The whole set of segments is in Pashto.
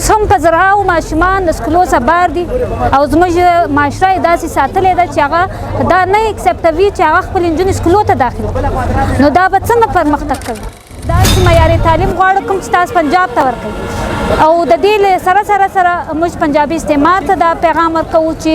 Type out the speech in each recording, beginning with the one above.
اوس هم په زرهاو ماشومان د سکولو سبار دي او زموږ معاشره یې داسې ساتلې ده چې هغه دا نه اکسپټوي چې هغه خپل نجونې سکولو ته داخل نو دا به څنګه پرمختګ کوي. داسې معیاري تعلیم غواړو کوم چې تاسو پنجاب ته ورکوي او د دې سره موږ پنجابي استعمار ته دا پیغام ورکوو چې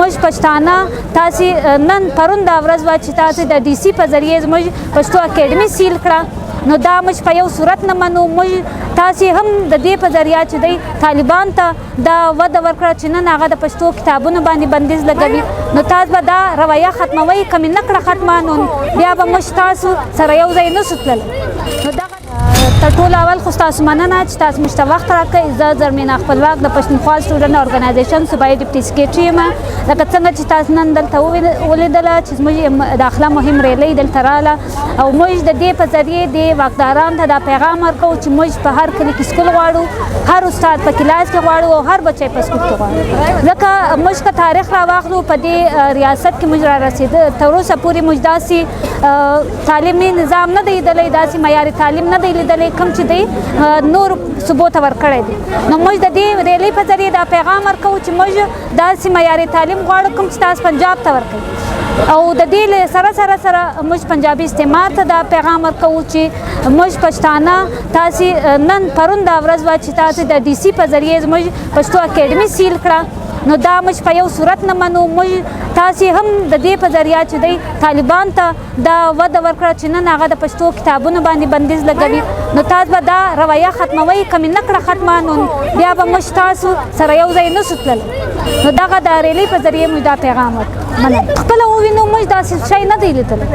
موږ پښتانه تاسې نن پرون دا ورځ وه چې تاسې د ډي سي په ذریعې زموږ پښتو اکیډمي سیل کړه نو دا موږ په یو صورت نه منو. موږ تاسې هم د دې په ذریعه چې دی طالبان ته دا وده ورکړه چې نن هغه د پښتو کتابونو باندې بندیز لګوي نو تاسو به دا رویه ختموئ که مې نه کړه ختمه نو بیا به موږ تاسو سره یو ځای نسو تللی. نو دغه تر ټولو اول خو ستاسو مننه چې تاسو موږ ته وخت راکړئ. زه زرمینا خپلواک د پښتونخوا سټوډنټ ارګنایزیشن صوبایي ډیپټي سکریټري یم. لکه څنګه چې تاسو نن دلته ولیدله چې زموږ داخله مهم ریلۍ دلته راله او موږ د دې په ذریعې د واکدارانو ته دا پیغام ورکوو چې موږ په هر کلي کې سکول غواړو، هر استاد په کلاس کې غواړو او هر بچی په سکول کې غواړو. ځکه موږ که تاریخ راواخلو په دې ریاست کې موږ را رسېده تر اوسه پورې موږ داسې تعلیمي نظام نه دی لیدلی، داسې معیاري تعلیم نه دی لیدلی کوم چې دی نور صوبو ته ورکړی دی. نو موږ د دې ریلۍ په ذریعې دا پیغام ورکوو چې موږ داسې معیاري تعلیم غواړو کوم چې تاسو پنجاب ته ورکوي او د دې سره موږ پنجابي استعمار ته دا پیغام ورکوو چې موږ پښتانه تاسې نن پرون دا ورځ وه چې تاسې د ډي سي په ذریعې زموږ پښتو اکیډمي سیل کړه نو دا موږ په یو صورت نه منو. موږ تاسې هم د دې په ذریعه چې دی طالبان ته دا وده ورکړه چې نن هغه د پښتو کتابونو باندې بندیز لګوي نو تاسو به دا رویه ختموئ که مې نه کړه ختمه نو بیا به موږ تاسو سره یو ځای نسو تللی. نو دغه د ریلۍ په ذریعې موږ دا پیغام مننه. خپله ووینو موږ داسې شی نه دی لیدلی.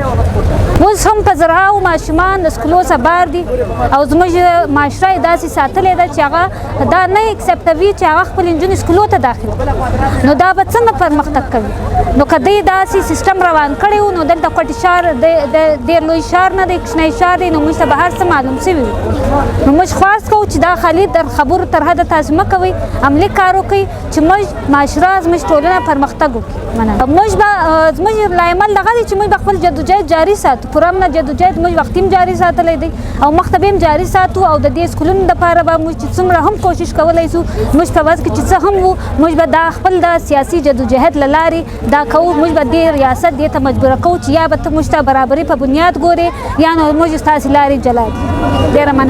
اوس هم په زرهاو ماشومان د سکولو سبار دي او زموږ معاشره یې داسې ساتلې ده چې هغه دا نه اکسپټوي چې هغه خپل نجونې سکولو ته داخل نو دا به څنګه پرمختګ کوي. نو که دوی داسې سیسټم روان کړی و نو دلته کوټي ښار ډېر لوی ښار نه دی، کوچنی ښار دی نو موږ ته به هر څه معلوم شوي وي. نو موږ خواست کوو چې دا خالي در خبرو تر حده تاسو مه کوئ، عملي کار وکړئ چې موږ معاشره زموږ ټولنه پرمختګ وکړي. موږ به زموږ لایمل دغه دی چې موږ به خپل جدوجهد جاري ساتو. پوره امنه جدوجهد موږ وختي هم جاري ساتلی دی او مخته به هم جاري ساتو او د دې سکولونو دپاره به موږ چې څومره هم کوشش کولی سو موږ په وس کې چې څه هم وو موږ به دا خپل د سیاسي جدوجهد له لارې دا کوو. موږ به دې ریاست دې ته مجبوره کوو چې یا به ته موږ ته برابري په بنیاد ګورې یا نو موږ ستاسې لارې جلا دي. ډېره مننه.